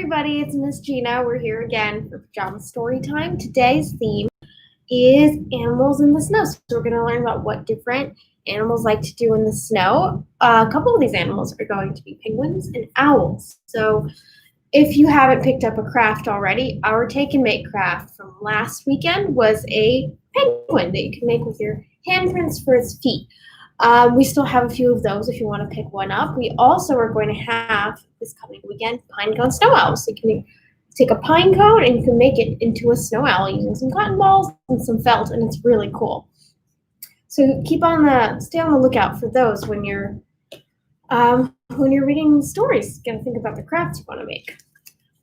everybody, it's Miss Gina. We're here again for Pajama Storytime. Today's theme is animals in the snow. So we're going to learn about what different animals like to do in the snow. A couple of these animals are going to be penguins and owls. So if you haven't picked up a craft already, our take and make craft from last weekend was a penguin that you can make with your handprints for its feet. We still have a few of those if you want to pick one up. We also are going to have this coming weekend pine cone snow owls. So you can take a pine cone and you can make it into a snow owl using some cotton balls and some felt, and it's really cool. So stay on the lookout for those when you're reading stories. You gotta think about the crafts you want to make.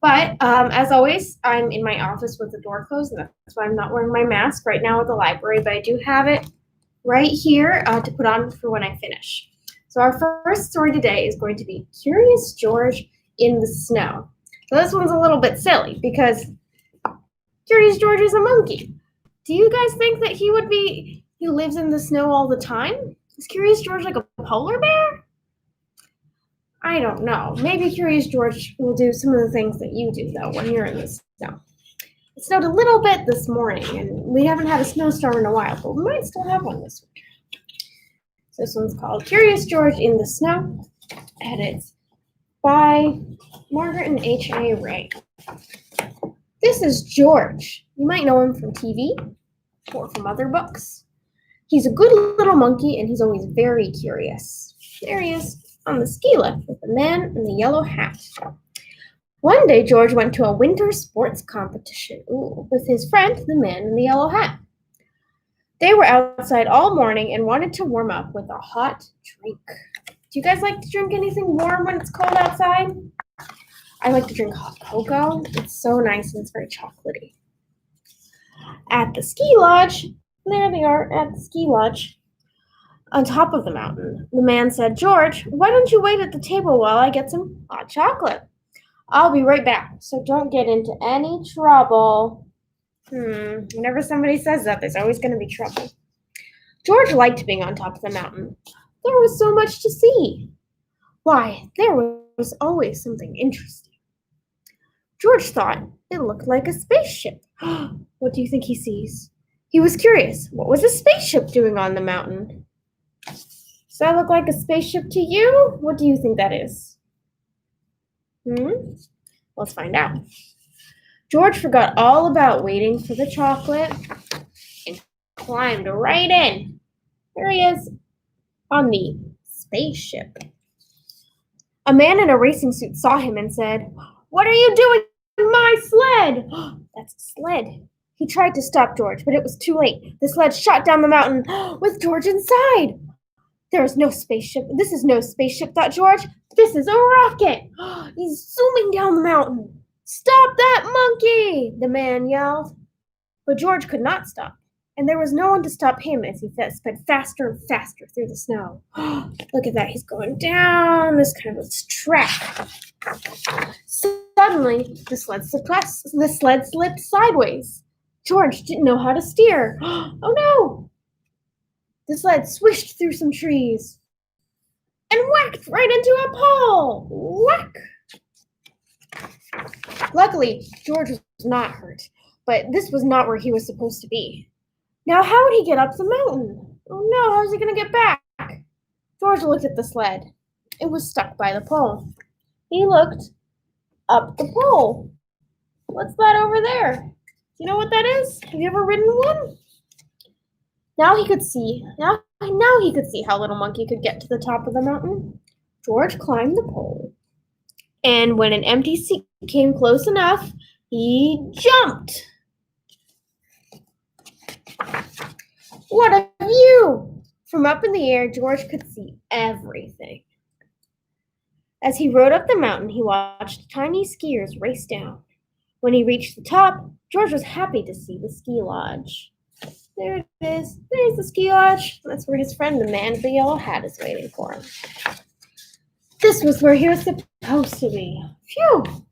But as always, I'm in my office with the door closed, and that's why I'm not wearing my mask right now at the library, but I do have it right here to put on for when I finish. So our first story today is going to be Curious George in the Snow. So this one's a little bit silly because Curious George is a monkey. Do you guys think that he lives in the snow all the time? Is Curious George like a polar bear? I don't know. Maybe Curious George will do some of the things that you do, though, when you're in the snow. It snowed a little bit this morning, and we haven't had a snowstorm in a while, but we might still have one this week. So this one's called Curious George in the Snow, and it's by Margaret and H.A. This is George. You might know him from TV or from other books. He's a good little monkey, and he's always very curious. There he is on the ski lift with the man in the yellow hat. One day, George went to a winter sports competition with his friend, the man in the yellow hat. They were outside all morning and wanted to warm up with a hot drink. Do you guys like to drink anything warm when it's cold outside? I like to drink hot cocoa. It's so nice and it's very chocolatey. At the ski lodge, there they are at the ski lodge on top of the mountain. The man said, "George, why don't you wait at the table while I get some hot chocolate? I'll be right back, so don't get into any trouble." Whenever somebody says that, there's always going to be trouble. George liked being on top of the mountain. There was so much to see. Why, there was always something interesting. George thought it looked like a spaceship. What do you think he sees? He was curious. What was a spaceship doing on the mountain? Does that look like a spaceship to you? What do you think that is? Let's find out. George forgot all about waiting for the chocolate and climbed right in. There he is on the spaceship. A man in a racing suit saw him and said, "What are you doing in my sled?" That's a sled. He tried to stop George, but it was too late. The sled shot down the mountain with George inside. There is no spaceship. This is no spaceship, thought George. This is a rocket. He's zooming down the mountain. "Stop that monkey!" the man yelled. But George could not stop, and there was no one to stop him as he sped faster and faster through the snow. Look at that. He's going down this kind of track. Suddenly, the sled slipped sideways. George didn't know how to steer. Oh no! The sled swished through some trees and whacked right into a pole. Whack! Luckily, George was not hurt, but this was not where he was supposed to be. Now, how would he get up the mountain? Oh no, how's he going to get back? George looked at the sled. It was stuck by the pole. He looked up the pole. What's that over there? Do you know what that is? Have you ever ridden one? Now he could see how Little Monkey could get to the top of the mountain. George climbed the pole, and when an empty seat came close enough, he jumped. What a view! From up in the air, George could see everything. As he rode up the mountain, he watched tiny skiers race down. When he reached the top, George was happy to see the ski lodge. There it is. There's the ski lodge. That's where his friend, the man with the yellow hat, is waiting for him. This was where he was supposed to be. Phew!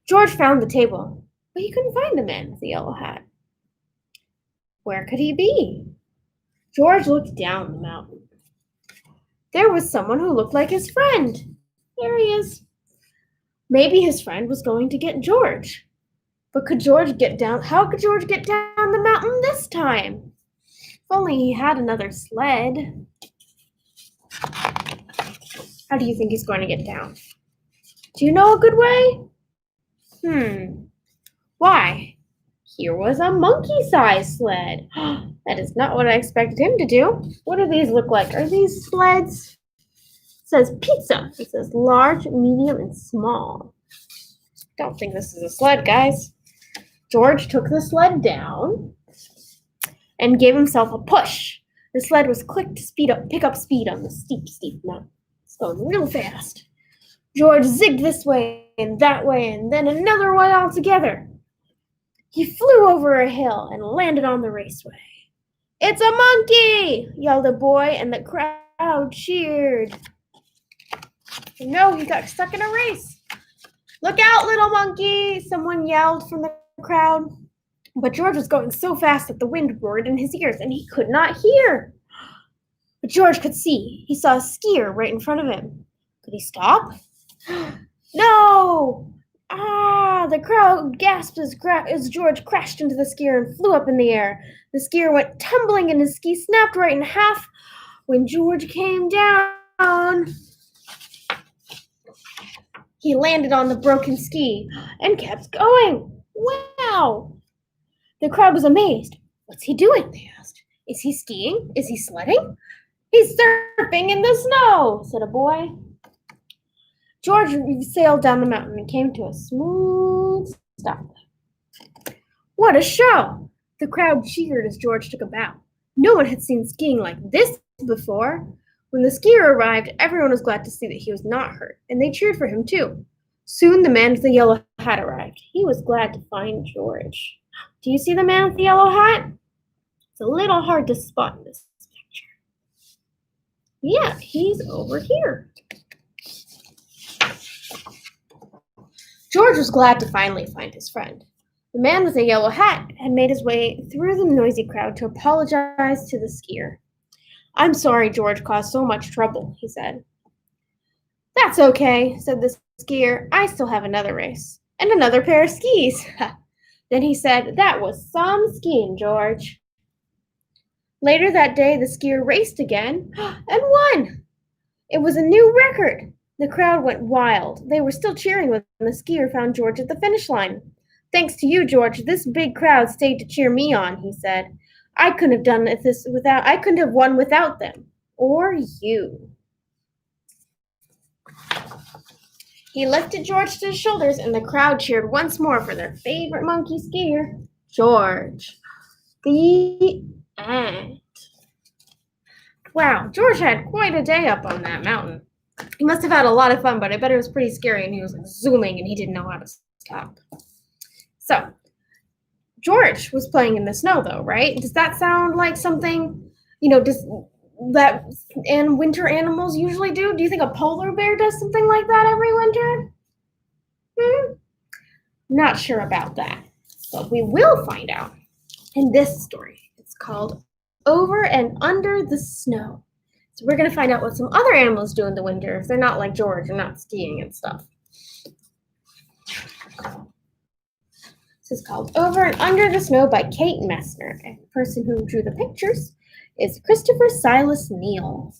George found the table, but he couldn't find the man with the yellow hat. Where could he be? George looked down the mountain. There was someone who looked like his friend. There he is. Maybe his friend was going to get George. But could George get down? How could George get down the mountain this time? If only he had another sled. How do you think he's going to get down? Do you know a good way? Why? Here was a monkey-sized sled. That is not what I expected him to do. What do these look like? Are these sleds? It says pizza. It says large, medium, and small. Don't think this is a sled, guys. George took the sled down and gave himself a push. The sled was clicked to pick up speed on the steep mountain. It's going real fast. George zigged this way, and then another one altogether. He flew over a hill and landed on the raceway. "It's a monkey!" yelled a boy, and the crowd cheered. No, he got stuck in a race. "Look out, little monkey!" someone yelled from the crowd. But George was going so fast that the wind roared in his ears, and he could not hear. But George could see. He saw a skier right in front of him. Could he stop? No! The crowd gasped as George crashed into the skier and flew up in the air. The skier went tumbling and his ski snapped right in half. When George came down, he landed on the broken ski and kept going. Wow! The crowd was amazed. "What's he doing?" they asked. "Is he skiing? Is he sledding?" "He's surfing in the snow," said a boy. George sailed down the mountain and came to a smooth stop. What a show! The crowd cheered as George took a bow. No one had seen skiing like this before. When the skier arrived, everyone was glad to see that he was not hurt, and they cheered for him too. Soon the man with the yellow hat arrived. He was glad to find George. Do you see the man with the yellow hat? It's a little hard to spot in this picture. Yeah, he's over here. George was glad to finally find his friend. The man with the yellow hat had made his way through the noisy crowd to apologize to the skier. "I'm sorry George caused so much trouble," he said. "That's okay," said the skier. "I still have another race and another pair of skis." Then he said, "That was some skiing, George." Later that day, the skier raced again and won. It was a new record. The crowd went wild. They were still cheering when the skier found George at the finish line. "Thanks to you, George, this big crowd stayed to cheer me on," he said. I couldn't have won without them. Or you." He lifted George to his shoulders, and the crowd cheered once more for their favorite monkey skier, George. The end. Wow, George had quite a day up on that mountain. He must have had a lot of fun, but I bet it was pretty scary, and he was zooming, and he didn't know how to stop. So, George was playing in the snow, though, right? Does that sound like something, and winter animals usually do? Do you think a polar bear does something like that every winter? Not sure about that, but we will find out in this story. It's called Over and Under the Snow. So we're going to find out what some other animals do in the winter if they're not like George and not skiing and stuff. This is called Over and Under the Snow by Kate Messner. And the person who drew the pictures is Christopher Silas Neal.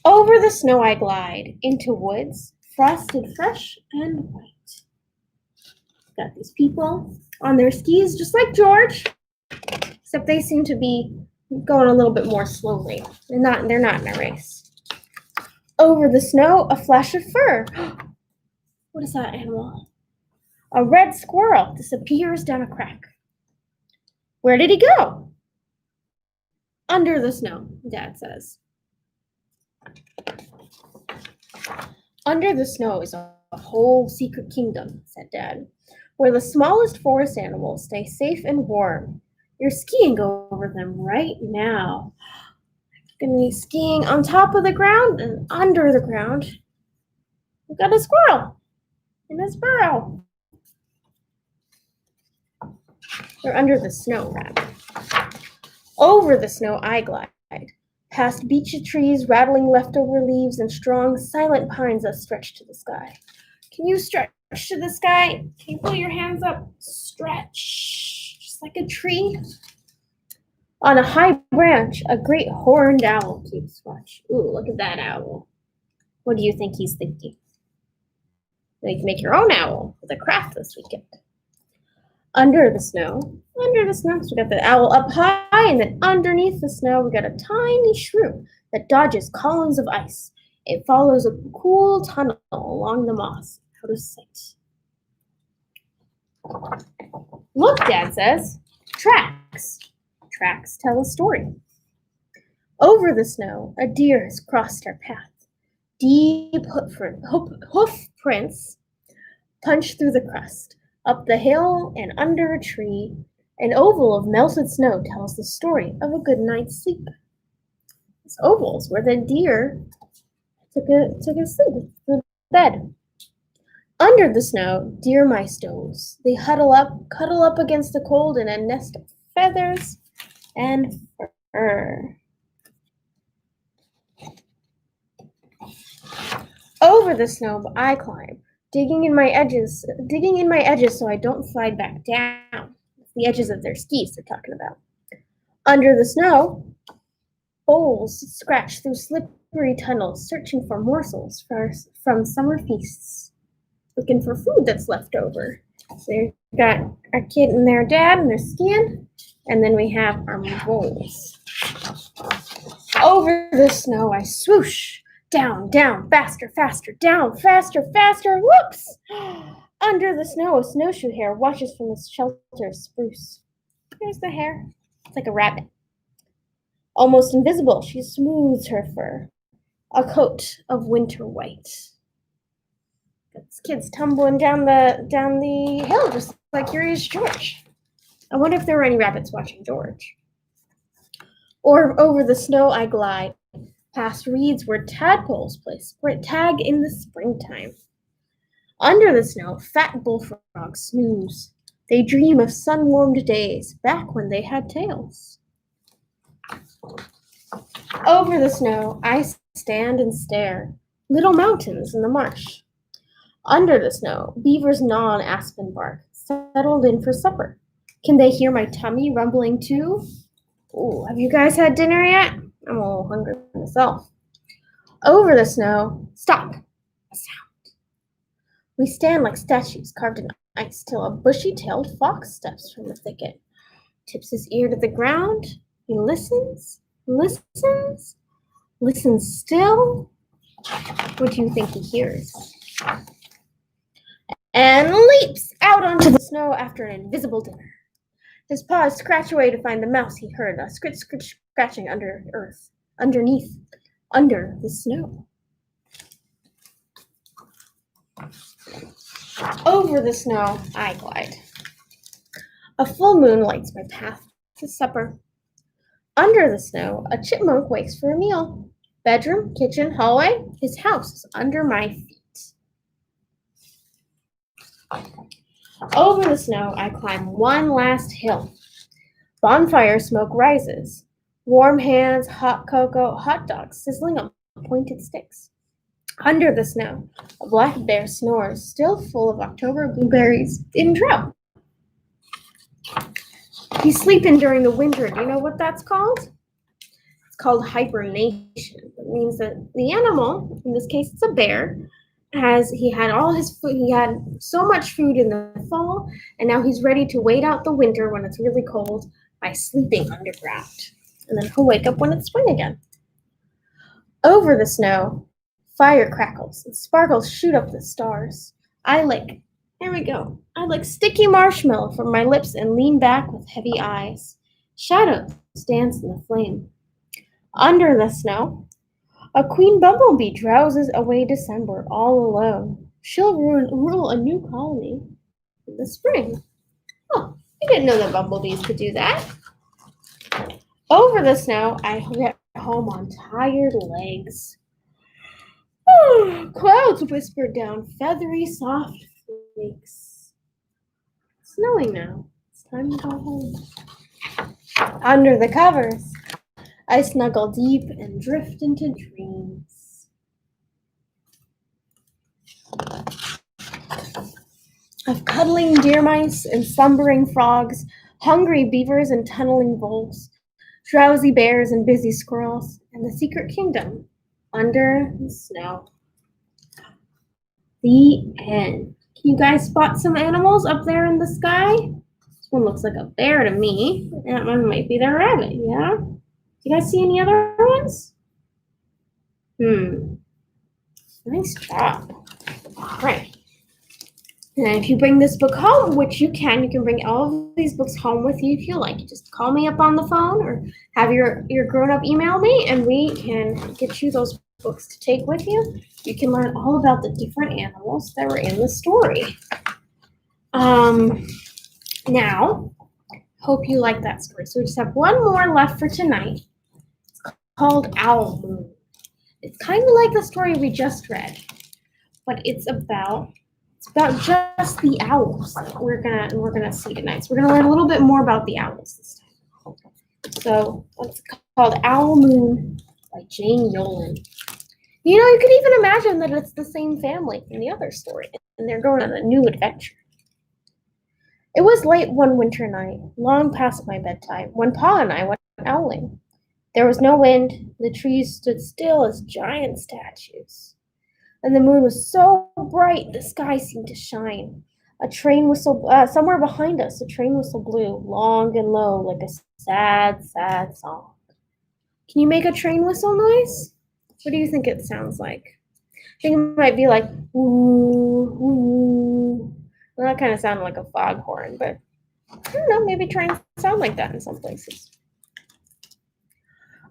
Over the snow I glide, into woods, frosted fresh and white. Got these people on their skis just like George, except they seem to be going a little bit more slowly. They're not in a race. Over the snow, a flash of fur. What is that animal? A red squirrel disappears down a crack. Where did he go? Under the snow, Dad says. Under the snow is a whole secret kingdom, said Dad, where the smallest forest animals stay safe and warm. You're skiing over them right now. You're going to be skiing on top of the ground and under the ground. We've got a squirrel in his burrow. Or under the snow, rather. Over the snow I glide. Past beech trees rattling leftover leaves and strong, silent pines that stretch to the sky. Can you stretch to the sky? Can you pull your hands up? Stretch, just like a tree. On a high branch, a great horned owl keeps watch. Ooh, look at that owl. What do you think he's thinking? You can make your own owl with a craft this weekend. Under the snow, so we got the owl up high, and then underneath the snow, we got a tiny shrew that dodges columns of ice. It follows a cool tunnel along the moss, out of sight. Look, Dad says. Tracks. Tracks tell a story. Over the snow, a deer has crossed our path. Deep hoof prints punch through the crust. Up the hill and under a tree, an oval of melted snow tells the story of a good night's sleep. This oval's where the deer took a sleep, the bed. Under the snow, deer mice doze. They cuddle up against the cold in a nest of feathers and fur. Over the snow, I climb, digging in my edges so I don't slide back down. The edges of their skis they're talking about. Under the snow, bowls scratch through slippery tunnels, searching for morsels from summer feasts, looking for food that's left over. So we've got our kid and their dad and their skiing, and then we have our bowls. Over the snow, I swoosh. Down, down, faster, faster, down, faster, faster, whoops! Under the snow, a snowshoe hare watches from the shelter of spruce. There's the hare. It's like a rabbit. Almost invisible, she smooths her fur, a coat of winter white. This kid's tumbling down the hill just like Curious George. I wonder if there were any rabbits watching George. Or over the snow I glide, past reeds where tadpoles play tag in the springtime. Under the snow, fat bullfrogs snooze. They dream of sun-warmed days back when they had tails. Over the snow, I stand and stare. Little mountains in the marsh. Under the snow, beavers gnaw on aspen bark, settled in for supper. Can they hear my tummy rumbling too? Ooh, have you guys had dinner yet? I'm a little hungry myself. Over the snow, stop. A sound. We stand like statues carved in ice till a bushy-tailed fox steps from the thicket, tips his ear to the ground. He listens still. What do you think he hears? And leaps out onto the snow after an invisible dinner. His paws scratch away to find the mouse he heard, a scratching under the snow. Over the snow, I glide. A full moon lights my path to supper. Under the snow, a chipmunk wakes for a meal. Bedroom, kitchen, hallway, his house is under my feet. Over the snow, I climb one last hill. Bonfire smoke rises. Warm hands, hot cocoa, hot dogs sizzling on pointed sticks. Under the snow, a black bear snores, still full of October blueberries in drought. He's sleeping during the winter. Do you know what that's called? It's called hibernation. It means that the animal, in this case it's a bear, he had all his food. He had so much food in the fall, and now he's ready to wait out the winter when it's really cold by sleeping underground. And then he'll wake up when it's spring again. Over the snow, fire crackles and sparkles shoot up the stars. I lick sticky marshmallow from my lips and lean back with heavy eyes. Shadows dance in the flame. Under the snow, a queen bumblebee drowses away December all alone. She'll rule a new colony in the spring. Oh, I didn't know that bumblebees could do that. Over the snow, I get home on tired legs. Clouds whisper down feathery, soft flakes. It's snowing now. It's time to go home. Under the covers, I snuggle deep and drift into dreams of cuddling deer mice and slumbering frogs, hungry beavers and tunneling wolves, drowsy bears and busy squirrels, and the secret kingdom under the snow. The end. Can you guys spot some animals up there in the sky? This one looks like a bear to me. That one might be the rabbit, yeah? Do you guys see any other ones? Nice job. All right. And if you bring this book home, which you can bring all of these books home with you if you like. Just call me up on the phone or have your grown-up email me and we can get you those books to take with you. You can learn all about the different animals that were in the story. Now, hope you like that story. So we just have one more left for tonight. It's called Owl Moon. It's kind of like the story we just read, but it's about just the owls that we're gonna see tonight. So we're gonna learn a little bit more about the owls this time. So it's called Owl Moon by Jane Yolen. You know, you could even imagine that it's the same family in the other story, and they're going on a new adventure. It was late one winter night, long past my bedtime, when Pa and I went owling. There was no wind, the trees stood still as giant statues. And the moon was so bright the sky seemed to shine. A train whistle, somewhere behind us, a train whistle blew, long and low, like a sad, sad song. Can you make a train whistle noise? What do you think it sounds like? I think it might be like, ooh, ooh. Well, that kind of sounded like a foghorn, but I don't know, maybe trains sound like that in some places.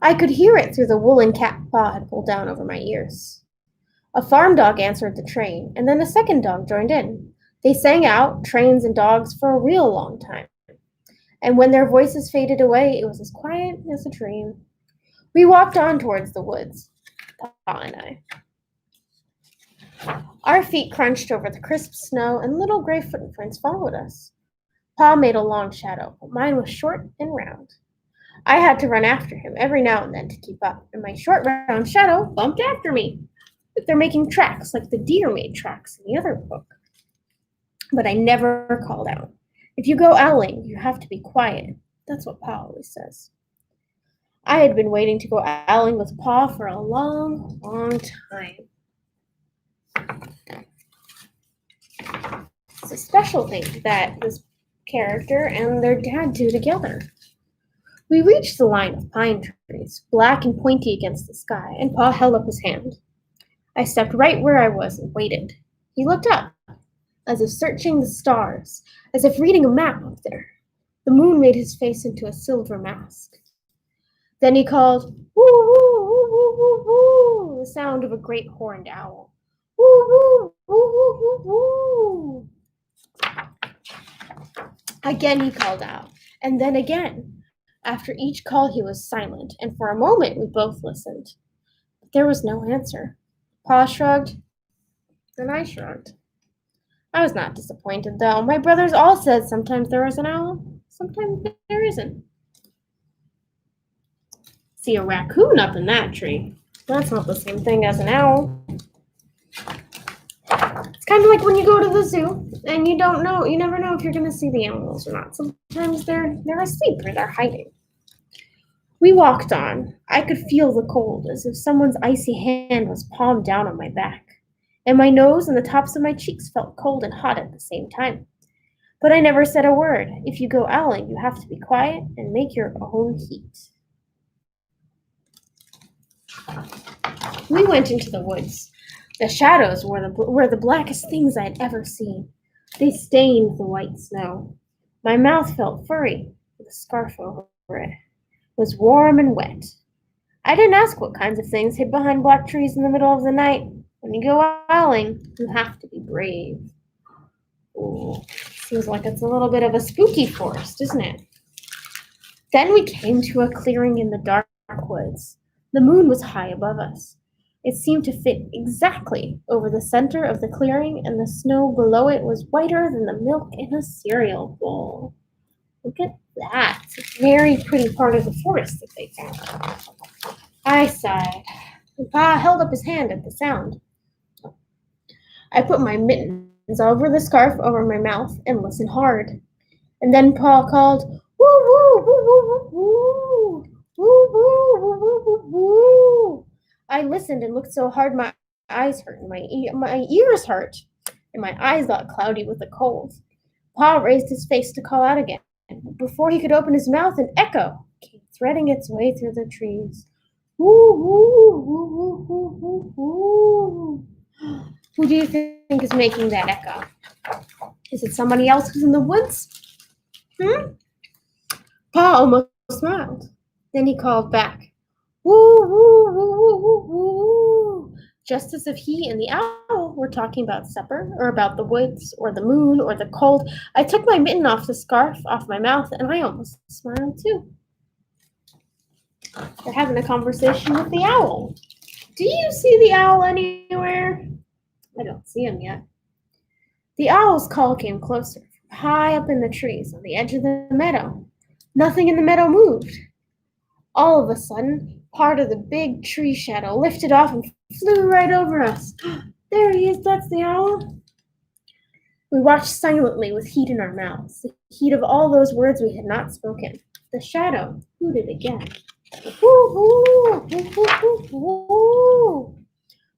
I could hear it through the woolen cap Pa had pulled down over my ears. A farm dog answered the train, and then a second dog joined in. They sang out, trains and dogs, for a real long time. And when their voices faded away, it was as quiet as a dream. We walked on towards the woods, Pa and I. Our feet crunched over the crisp snow, and little gray footprints followed us. Pa made a long shadow, but mine was short and round. I had to run after him every now and then to keep up, and my short, round shadow bumped after me. They're making tracks like the deer made tracks in the other book. But I never called out. If you go owling, you have to be quiet. That's what Pa always says. I had been waiting to go owling with Pa for a long, long time. It's a special thing that this character and their dad do together. We reached the line of pine trees, black and pointy against the sky, and Pa held up his hand. I stepped right where I was and waited. He looked up, as if searching the stars, as if reading a map up there. The moon made his face into a silver mask. Then he called, woo, woo, woo, woo, woo, woo, the sound of a great horned owl. Woo, woo, woo, woo, woo, woo. Again he called out, and then again. After each call he was silent, and for a moment we both listened. But there was no answer. Pa shrugged, and I shrugged. I was not disappointed, though. My brothers all said sometimes there was an owl, sometimes there isn't. See a raccoon up in that tree. That's not the same thing as an owl. It's kind of like when you go to the zoo and you never know if you're going to see the animals or not. Sometimes they're asleep or they're hiding. We walked on. I could feel the cold, as if someone's icy hand was palmed down on my back, and my nose and the tops of my cheeks felt cold and hot at the same time. But I never said a word. If you go owling, you have to be quiet and make your own heat. We went into the woods. The shadows were the blackest things I had ever seen. They stained the white snow. My mouth felt furry with a scarf over it. It was warm and wet. I didn't ask what kinds of things hid behind black trees in the middle of the night. When you go owling, you have to be brave. Ooh, seems like it's a little bit of a spooky forest, isn't it? Then we came to a clearing in the dark woods. The moon was high above us. It seemed to fit exactly over the center of the clearing, and the snow below it was whiter than the milk in a cereal bowl. Look at that. It's a very pretty part of the forest that they found. I sighed. Pa held up his hand at the sound. I put my mittens over the scarf over my mouth and listened hard. And then Pa called, woo, woo, woo, woo, woo, woo, woo, woo, woo, woo, woo. I listened and looked so hard my eyes hurt and my ears hurt, and my eyes got cloudy with the cold. Pa raised his face to call out again. Before he could open his mouth, an echo came threading its way through the trees. Woo, woo, woo, woo, woo, woo, woo. Who do you think is making that echo? Is it somebody else who's in the woods? Pa almost smiled. Then he called back, woo, woo, woo, woo, woo, woo, just as if he and the owl were talking about supper, or about the woods, or the moon, or the cold. I took my mitten off the scarf off my mouth, and I almost smiled too. They're having a conversation with the owl. Do you see the owl anywhere? I don't see him yet. The owl's call came closer, from high up in the trees on the edge of the meadow. Nothing in the meadow moved. All of a sudden, part of the big tree shadow lifted off and flew right over us. There he is, that's the owl. We watched silently with heat in our mouths, the heat of all those words we had not spoken. The shadow hooted again. Woo-hoo! Woo-hoo-hoo-hoo!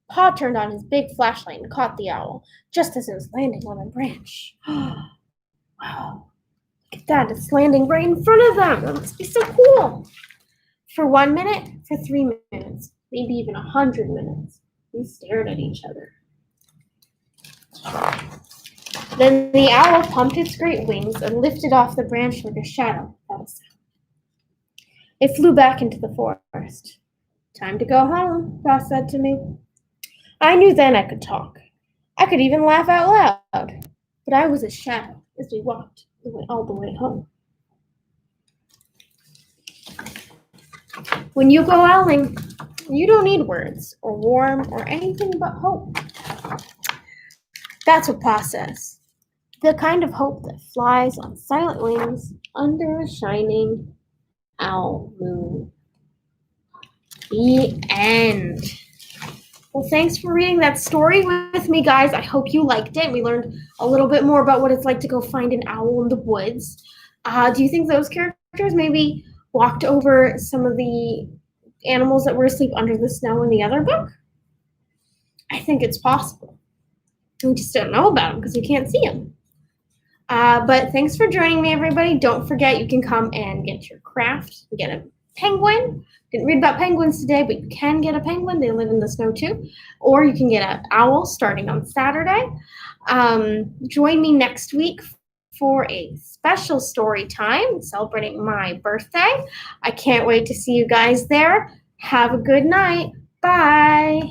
Pa turned on his big flashlight and caught the owl, just as it was landing on a branch. Wow. Look at that, it's landing right in front of them. That must be so cool. For 1 minute, for 3 minutes, maybe even 100 minutes, we stared at each other. Then the owl pumped its great wings and lifted off the branch like a shadow without a sound. It flew back into the forest. Time to go home, Pa said to me. I knew then I could talk. I could even laugh out loud. But I was a shadow as we walked all the way home. When you go owling, you don't need words or warm or anything but hope. That's what Pa says. The kind of hope that flies on silent wings under a shining owl moon. The end. Well, thanks for reading that story with me, guys. I hope you liked it. We learned a little bit more about what it's like to go find an owl in the woods. Do you think those characters maybe walked over some of the animals that were asleep under the snow in the other book? I think it's possible. We just don't know about them because we can't see them. But thanks for joining me, everybody. Don't forget you can come and get your craft, get a penguin. Didn't read about penguins today, but you can get a penguin. They live in the snow too. Or you can get an owl starting on Saturday. Join me next week for a special story time celebrating my birthday. I can't wait to see you guys there. Have a good night. Bye.